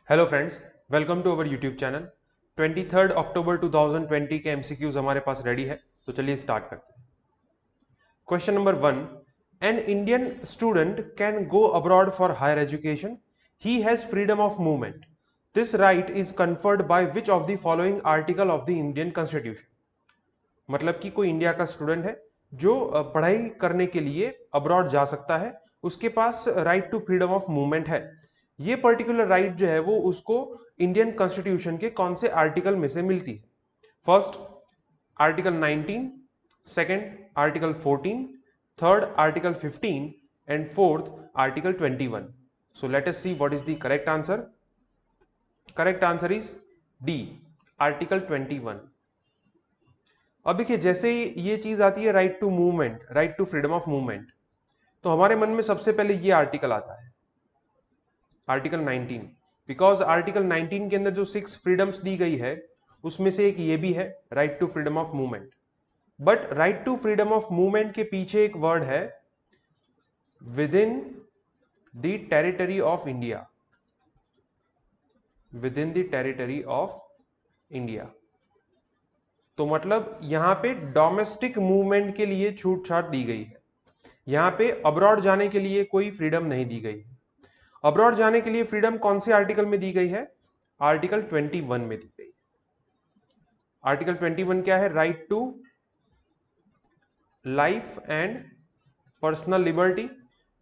Hello friends, welcome to our YouTube channel. 23 October 2020 के MCQs हमारे पास ready है, तो चलिए स्टार्ट करते हैं। Question number 1, an Indian student can go abroad for higher education. He has freedom of movement. This right is conferred by which of the following article of the Indian constitution. मतलब कि कोई India का student है जो पढ़ाई करने के लिए अब्रॉड जा सकता है, उसके पास right to freedom of movement है। ये पर्टिकुलर राइट जो है वो उसको इंडियन कॉन्स्टिट्यूशन के कौन से आर्टिकल में से मिलती है? First, article 19, second article 14, third article 15 and fourth article 21। So let us see what is the correct answer. Correct answer is D, article 21। अब देखिए, जैसे ही ये चीज आती है right to movement, right to freedom of movement, तो हमारे मन में सबसे पहले ये आर्टिकल आता है, आर्टिकल 19। बिकॉज आर्टिकल 19 के अंदर जो 6 फ्रीडम्स दी गई है उसमें से एक ये भी है, right to freedom of movement. But right to freedom of movement के पीछे एक वर्ड है, within the territory of India. Within the territory of India, तो मतलब यहां पे डोमेस्टिक मूवमेंट के लिए छूट छाट दी गई है। यहां पे अब्रॉड जाने के लिए कोई फ्रीडम नहीं दी गई। अब्रॉड जाने के लिए फ्रीडम कौन से आर्टिकल में दी गई है? आर्टिकल 21 में दी गई। आर्टिकल 21 क्या है? Right to life and personal liberty.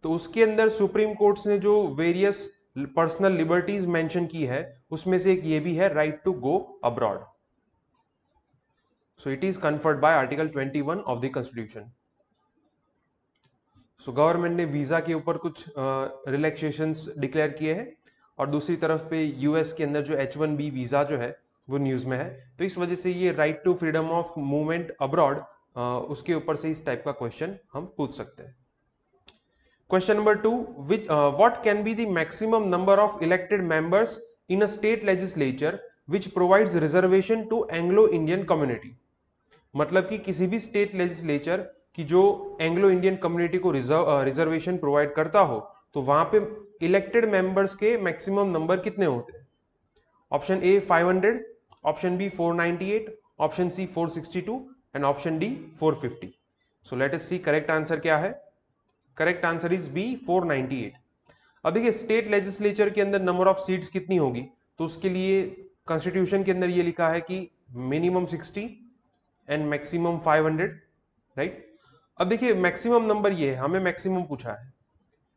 तो उसके अंदर सुप्रीम कोर्ट ने जो वेरियस पर्सनल लिबर्टीज मेंशन की है उसमें से एक ये भी है, right to go abroad. So it is conferred by article 21 of the constitution. So government ने वीजा के ऊपर कुछ रिलैक्सेशंस डिक्लेयर किए हैं, और दूसरी तरफ पे यूएस के अंदर जो H1B वीजा जो है वो न्यूज में है। तो इस वजह से ये right to freedom of movement abroad, उसके ऊपर से इस टाइप का क्वेश्चन हम पूछ सकते हैं। Question number 2, which what can be the maximum number of elected members in a state legislature which provides reservation to Anglo Indian community. मतलब कि किसी भी स्टेट लेजिस्लेचर की जो एंग्लो इंडियन कम्युनिटी को रिजर्वेशन प्रोवाइड करता हो, तो वहां पे इलेक्टेड मेंबर्स के मैक्सिमम नंबर कितने होते हैं? Option A 500, option B 498, option C 462 and option D 450। So let us see correct answer क्या है। Correct answer is B 498। अब देखिए, स्टेट लेजिस्लेचर के अंदर नंबर ऑफ सीट्स कितनी होगी, तो उसके लिए कॉन्स्टिट्यूशन के अंदर ये लिखा है कि मिनिमम 60 एंड मैक्सिमम 500, राइट। अब देखिए, मैक्सिमम नंबर ये है, हमें मैक्सिमम पूछा है,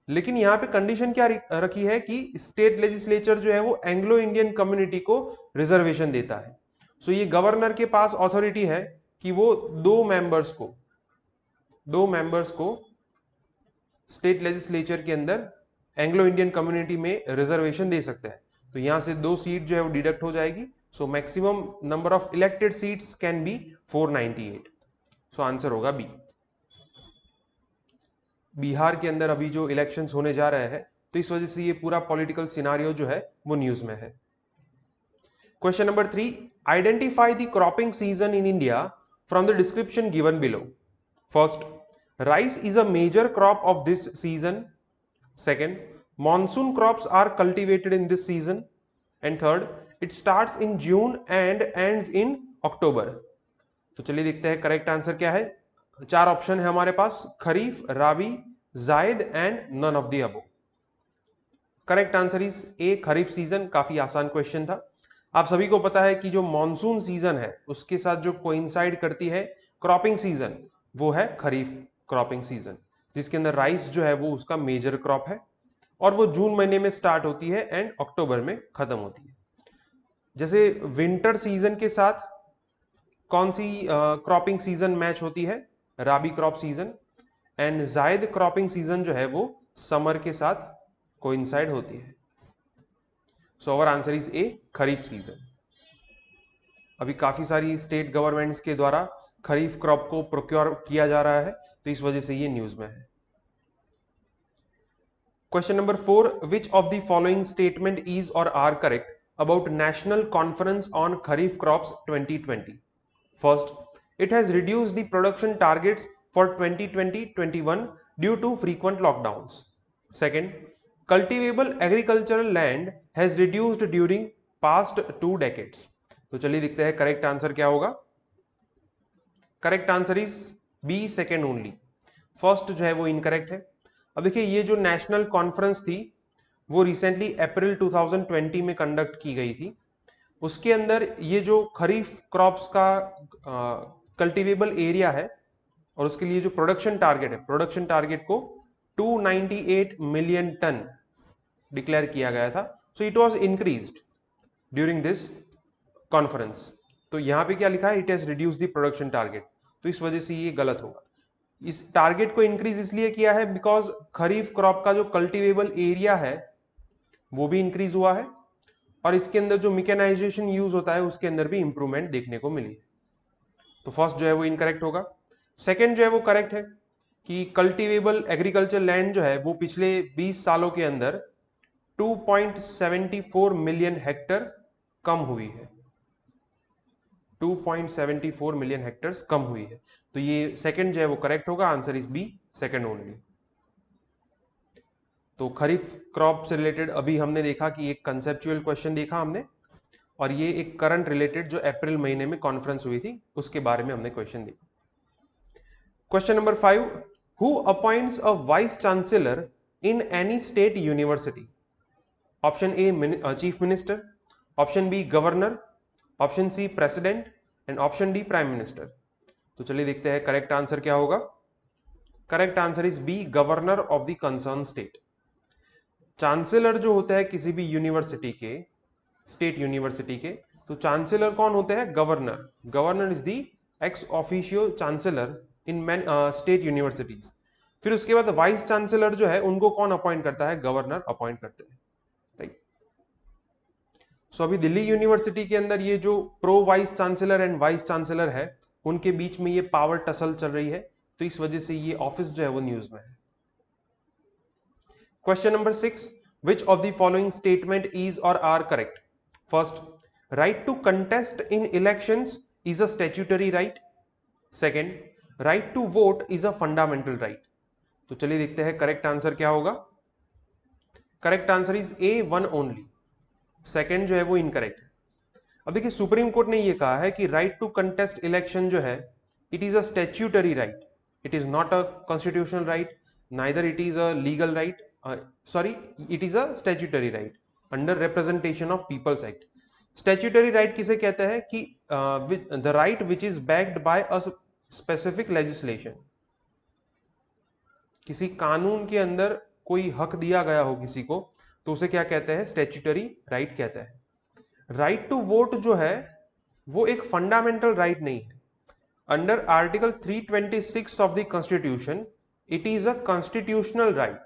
लेकिन यहां पे कंडीशन क्या रखी है कि स्टेट लेजिस्लेचर जो है वो एंग्लो इंडियन कम्युनिटी को रिजर्वेशन देता है। सो ये गवर्नर के पास अथॉरिटी है कि वो दो मेंबर्स को स्टेट लेजिस्लेचर के अंदर एंग्लो इंडियन कम्युनिटी में रिजर्वेशन दे सकते हैं। तो यहां से 2 सीट जो है वो डिडक्ट हो जाएगी। So maximum number of elected seats can be 498। So answer होगा बी। बिहार के अंदर अभी जो इलेक्शंस होने जा रहे हैं, तो इस वजह से ये पूरा पॉलिटिकल सिनारियो जो है वो न्यूज में है। Question number 3, identify the cropping season in India from the description given below. First, rice is a major crop of this season. Second, monsoon crops are cultivated in this season. And third, it starts in June and ends in October. तो चलिए देखते हैं correct answer क्या है। 4 option है हमारे पास, kharif, rabi, zaid and none of the above. Correct answer is A, kharif season. काफी आसान क्वेश्चन था। आप सभी को पता है कि जो मॉनसून सीजन है उसके साथ जो कोइंसाइड करती है क्रॉपिंग सीजन, वो है खरीफ क्रॉपिंग सीजन, जिसके अंदर राइस जो है वो उसका मेजर क्रॉप है, और वो जून महीने में स्टार्ट होती है एंड अक्टूबर में खत्म होती है। जैसे विंटर सीजन के साथ कौन सी क्रॉपिंग सीजन मैच होती है? Rabi crop season. And zaid cropping season जो है वो समर के साथ कोइंसाइड होती है। So our answer is A, kharif season. अभी काफी सारी स्टेट गवर्नमेंट्स के द्वारा खरीफ क्रॉप को प्रोक्योर किया जा रहा है, तो इस वजह से ये न्यूज में है। Question number 4, which of the following statement is or are correct about National Conference on Kharif Crops 2020? First, it has reduced the production targets for 2020-21 due to frequent lockdowns. Second, cultivable agricultural land has reduced during past 2 decades. तो चलिए देखते हैं correct answer क्या होगा। Correct answer is B, second only. First जो है वो incorrect है। अब देखिए ये जो नेशनल कॉन्फ्रेंस थी वो रिसेंटली अप्रैल 2020 में कंडक्ट की गई थी। उसके अंदर ये जो खरीफ क्रॉप्स का कल्टिवेबल एरिया है और उसके लिए जो प्रोडक्शन टारगेट है, प्रोडक्शन टारगेट को 298 मिलियन टन डिक्लेयर किया गया था। So it was increased during this conference. तो यहां पे क्या लिखा है, it has reduce the production target, तो इस वजह से ये गलत होगा। इस टारगेट को इंक्रीज इसलिए किया है बिकॉज खरीफ क्रॉप का जो कल्टिवेबल एरिया है वो भी इंक्रीज हुआ है और इसके अंदर जो मैकेनाइजेशन यूज होता है उसके अंदर भी इंप्रूवमेंट देखने को मिली। तो फर्स्ट जो है वो इनकरेक्ट होगा। सेकंड जो है वो करेक्ट है कि कल्टिवेबल एग्रीकल्चर लैंड जो है वो पिछले 20 सालों के अंदर 2.74 मिलियन हेक्टर कम हुई है। 2.74 मिलियन हेक्टर्स कम हुई है। तो ये सेकंड जो है वो करेक्ट होगा। Answer is B, second only. तो खरीफ क्रॉप से रिलेटेड अभी हमने देखा कि एक कंसेप्चुअल क्वेश्चन देखा हमने, और ये एक करंट रिलेटेड जो अप्रैल महीने में कॉन्फ्रेंस हुई थी उसके बारे में हमने क्वेश्चन देखा। Question number 5, who appoints a vice chancellor in any state university? Option A chief minister, option B governor, option C president and option D prime minister. तो चलिए देखते हैं करेक्ट आंसर क्या होगा। Correct answer is B, governor of the concern state. Chancellor जो होता है किसी भी यूनिवर्सिटी के, स्टेट यूनिवर्सिटी के, तो चांसलर कौन होते हैं? Governor. Governor is the ex officio chancellor in state universities. फिर उसके बाद वाइस चांसलर जो है उनको कौन अपॉइंट करता है? गवर्नर अपॉइंट करते हैं, राइट। सो अभी दिल्ली यूनिवर्सिटी के अंदर ये जो pro vice chancellor and vice chancellor है उनके बीच में ये पावर टसल चल रही है, तो इस वजह से ये ऑफिस जो है वो न्यूज में है। Question number 6, which of the following statement is or are correct? First, right to contest in elections is a statutory right. Second, right to vote is a fundamental right. तो चलिए देखते हैं correct answer क्या होगा। Correct answer is A, one only. Second जो है वो incorrect है। अब देखिए सुप्रीम कोर्ट ने ये कहा है कि राइट टू कंटेस्ट इलेक्शन जो है it is a statutory right, it is not a constitutional right, neither it is a legal right, it is a statutory right under representation of peoples act. Statutory right किसे कहते हैं? कि the right which is backed by a specific legislation. किसी कानून के अंदर कोई हक दिया गया हो किसी को तो उसे क्या कहते हैं? स्टैट्यूटरी राइट कहते हैं। राइट टू वोट जो है वो एक फंडामेंटल राइट नहीं है। Under article 326 of the constitution it is a constitutional right,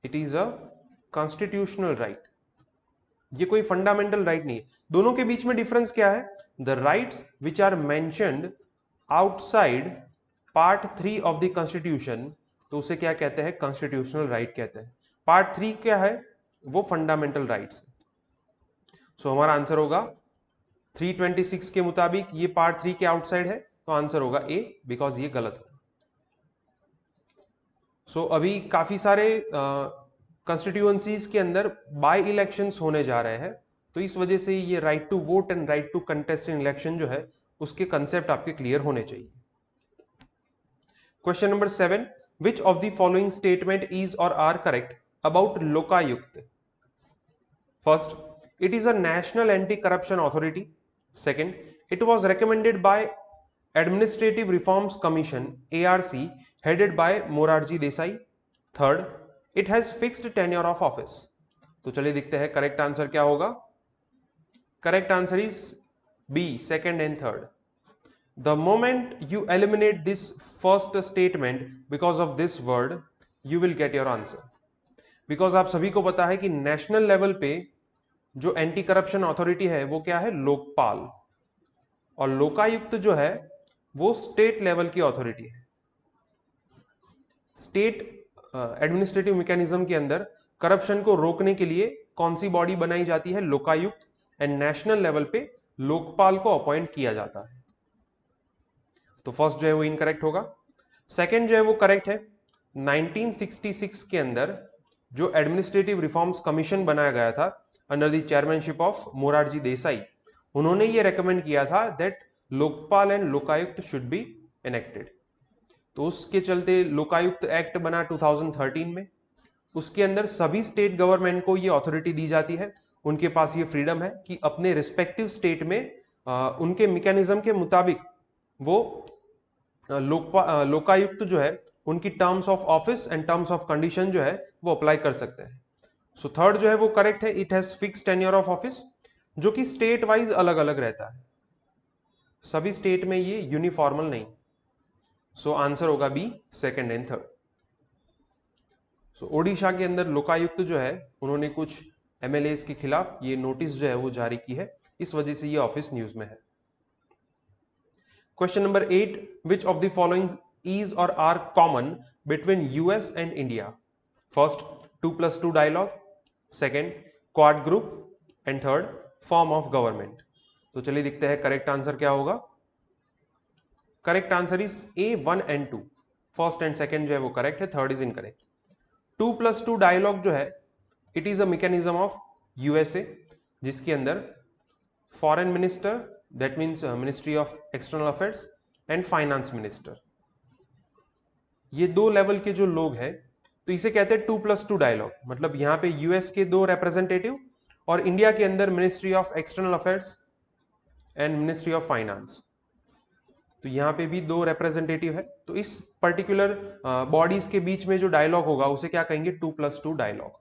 it is a constitutional right, ये कोई फंडामेंटल राइट नहीं है। दोनों के बीच में डिफरेंस क्या है? The rights which are mentioned outside part 3 of the constitution, तो उसे क्या कहते हैं? कॉन्स्टिट्यूशनल राइट कहते हैं। पार्ट 3 क्या है? वो फंडामेंटल राइट्स। सो हमारा आंसर होगा 326 के मुताबिक ये पार्ट 3 के आउटसाइड है, तो आंसर होगा ए, बिकॉज ये गलत है। सो अभी काफी सारे कंस्टिट्यूएंसीज के अंदर बाय इलेक्शंस होने जा रहे हैं, तो इस वजह से ये right to vote and right to contest in election जो है उसके कंसेप्ट आपके क्लियर होने चाहिए। Question number 7, which of the following statement is or are correct about Lokayukta? First, it is a national anti-corruption authority. Second, it was recommended by Administrative Reforms Commission ARC headed by Morarji Desai. Third, it has fixed tenure of office. तो चलिए देखते हैं correct answer क्या होगा। Correct answer is B, second and third. The moment you eliminate this first statement because of this word, you will get your answer. Because आप सभी को पता है कि नेशनल लेवल पे जो एंटी करप्शन अथॉरिटी है वो क्या है? लोकपाल। और लोकायुक्त जो है वो स्टेट लेवल की अथॉरिटी है। स्टेट एडमिनिस्ट्रेटिव मैकेनिज्म के अंदर करप्शन को रोकने के लिए कौन सी बॉडी बनाई जाती है? लोकायुक्त। एंड नेशनल लेवल पे लोकपाल को अपॉइंट किया जाता है। तो फर्स्ट जो है वो इनकरेक्ट होगा। सेकंड जो है वो करेक्ट है। 1966 के अंदर जो एडमिनिस्ट्रेटिव रिफॉर्म्स कमीशन बनाया गया था under the chairmanship of Morarji Desai, उन्होंने ये रेकमेंड किया था that Lokpal and Lokayukta should be enacted. तो उसके चलते लोकायुक्त एक्ट बना 2013 में। उसके अंदर सभी स्टेट गवर्नमेंट को ये अथॉरिटी दी जाती है, उनके पास ये फ्रीडम है कि अपने रिस्पेक्टिव स्टेट में उनके मैकेनिज्म के मुताबिक वो लोकायुक्त जो है उनकी terms of office and terms of condition जो है वो अप्लाई कर सकते हैं। सो थर्ड जो है वो करेक्ट है, it has fix tenure of office, जो कि स्टेट वाइज अलग अलग रहता है, सभी स्टेट में ये यूनिफॉर्मल नहीं। सो आंसर होगा बी, सेकंड एंड थर्ड। सो ओडिशा के अंदर लोकायुक्त जो है उन्होंने कुछ एमएलएस के खिलाफ ये नोटिस जो है वो जारी की है, इस वजह से ये ऑफिस न्यूज में है। Question number 8, which of the following is or are common between US and India? First, 2+2 dialogue, second quad group, and third form of government. तो चलिए देखते हैं करेक्ट आंसर क्या होगा। Correct answer is A 1 and 2, first and second जो है वो correct है, थर्ड इज इनकरेक्ट। 2+2 डायलॉग जो है it is a mechanism of USA, जिसके अंदर foreign minister, that means ministry of external affairs, and finance minister, ये दो लेवल के जो लोग हैं, तो इसे कहते हैं 2+2 डायलॉग। मतलब यहाँ पे यूएस के दो रिप्रेजेंटेटिव और इंडिया के अंदर ministry of external affairs and ministry of finance, तो यहाँ पे भी दो रिप्रेजेंटेटिव है। तो इस पर्टिकुलर बॉडीज के बीच में जो डायलॉग होगा उसे क्या कहेंगे? 2+2 डायलॉग।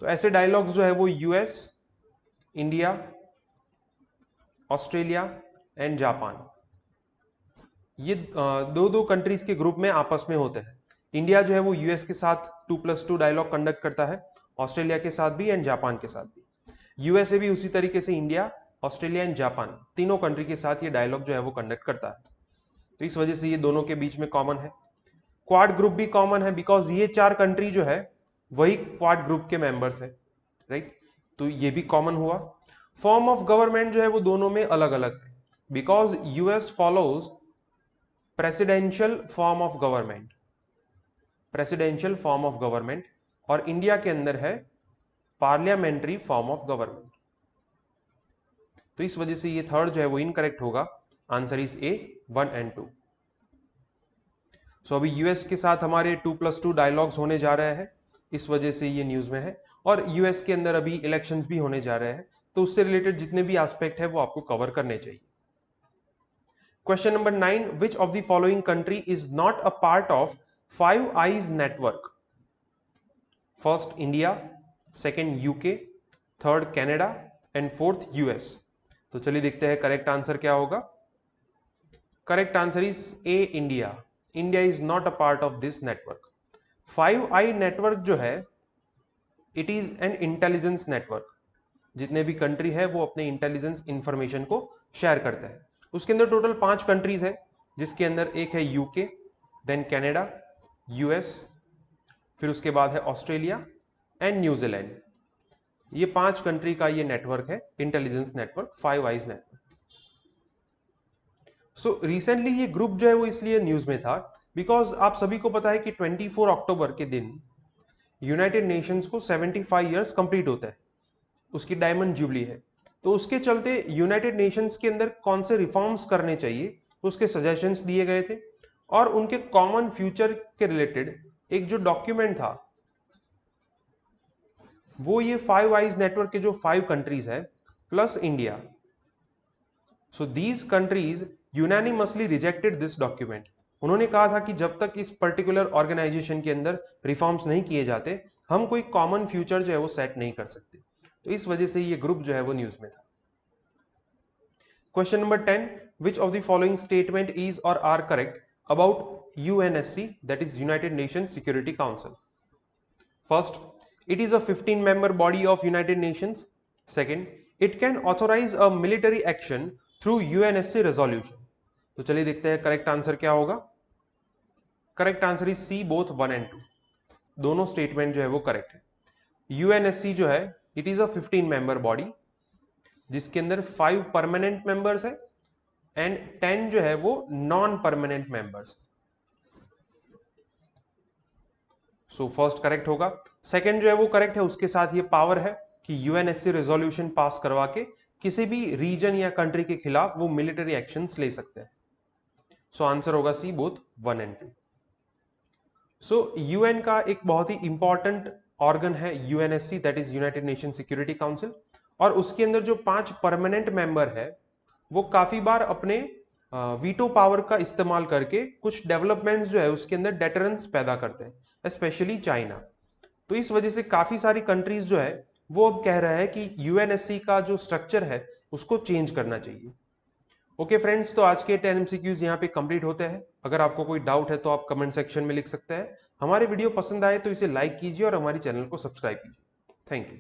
तो ऐसे डायलॉग्स जो है वो US, India, Australia and Japan, ये दो दो कंट्रीज के ग्रुप में आपस में होते हैं। इंडिया जो है वो यूएस के साथ 2+2 डायलॉग कंडक्ट करता है, ऑस्ट्रेलिया के साथ भी एंड जापान के साथ भी। यूएसए भी उसी तरीके से इंडिया, ऑस्ट्रेलिया एंड जापान तीनों कंट्री के साथ ये डायलॉग जो है वो कंडक्ट करता है। तो इस वजह से ये दोनों के बीच में कॉमन है। क्वाड ग्रुप भी कॉमन है बिकॉज ये 4 कंट्री जो है वही क्वाड ग्रुप के मेंबर्स है, राइट? तो ये भी कॉमन हुआ। फॉर्म ऑफ गवर्नमेंट जो है वो दोनों में अलग अलग है, because US follows presidential form of government, presidential form of government, और इंडिया के अंदर है पार्लियामेंट्री फॉर्म ऑफ गवर्नमेंट। तो इस वजह से ये थर्ड जो है वो इनकरेक्ट होगा, आंसर इज ए 1 एंड 2। सो अभी यूएस के साथ हमारे 2+2 डायलॉग्स होने जा रहे हैं, इस वजह से ये न्यूज में है। और यूएस के अंदर अभी इलेक्शंस भी होने जा रहे हैं, तो उससे रिलेटेड जितने भी एस्पेक्ट है वो आपको कवर करने चाहिए। Question number 9, which of the following country is not a part of five I's network? First India, second UK, third Canada and fourth US. तो चलिए देखते हैं करेक्ट आंसर क्या होगा। Correct answer is A, India. India is not a part of this network. 5i network जो है it is an intelligence network, जितने भी कंट्री है वो अपने इंटेलिजेंस इंफॉर्मेशन को शेयर करते हैं। उसके अंदर टोटल 5 कंट्रीज है, जिसके अंदर एक है यूके, देन कनाडा, यूएस, फिर उसके बाद है ऑस्ट्रेलिया एंड न्यूजीलैंड। ये 5 कंट्री का ये नेटवर्क है, intelligence network, 5 eyes network. So recently ये ग्रुप जो है वो इसलिए न्यूज में था बिकॉज आप सभी को पता है कि 24 अक्टूबर के दिन यूनाइटेड नेशंस को 75 ईयर्स कंप्लीट होता है, उसकी डायमंड जुबली है। तो उसके चलते यूनाइटेड नेशंस के अंदर कौन से रिफॉर्म्स करने चाहिए उसके सजेशंस दिए गए थे, और उनके कॉमन फ्यूचर के रिलेटेड एक जो डॉक्यूमेंट था वो ये 5 आईज नेटवर्क के जो 5 कंट्रीज है plus India. So these countries unanimously rejected this document. उन्होंने कहा था कि जब तक इस पर्टिकुलर ऑर्गेनाइजेशन के अंदर रिफॉर्म्स नहीं किए जाते हम कोई कॉमन फ्यूचर जो है वो सेट नहीं कर सकते। तो इस वजह से ये ग्रुप जो है वो न्यूज में था। Question number 10, which of the following statement is or are correct about UNSC, that is United Nation Security Council? First, it is a 15 member body of United Nations. Second, it can authorize a military action through UNSC resolution. तो चलिए देखते हैं correct answer क्या होगा। Correct answer is C, both 1 and 2, दोनों statement जो है वो करेक्ट है। यूएनएससी जो है it is a 15 member body, जिसके अंदर 5 परमानेंट मेंबर्स है एंड 10 जो है वो non permanent members. So first correct होगा। सेकंड जो है वो करेक्ट है, उसके साथ ये पावर है कि यूएनएससी रेजोल्यूशन पास करवा के किसी भी रीजन या कंट्री के खिलाफ वो मिलिट्री एक्शंस ले सकते हैं। सो आंसर होगा सी, बोथ 1 and 2। सो यूएन का एक बहुत ही इंपॉर्टेंट ऑर्गन है UNSC, that is United Nation Security council, और उसके अंदर जो 5 परमानेंट मेंबर है वो काफी बार अपने वीटो पावर का इस्तेमाल करके कुछ डेवलपमेंट्स जो है उसके अंदर डेटरेंस पैदा करते हैं, स्पेशली चाइना। तो इस वजह से काफी सारी कंट्रीज जो है वो अब कह रहा है कि यूएनएससी का जो स्ट्रक्चर है उसको चेंज करना चाहिए। ओके फ्रेंड्स, तो आज के 10 MCQs यहाँ पे कंप्लीट होते हैं। अगर आपको कोई डाउट है तो आप कमेंट सेक्शन में लिख सकते हैं। हमारे वीडियो पसंद आए तो इसे लाइक कीजिए और हमारे चैनल को सब्सक्राइब कीजिए। Thank you.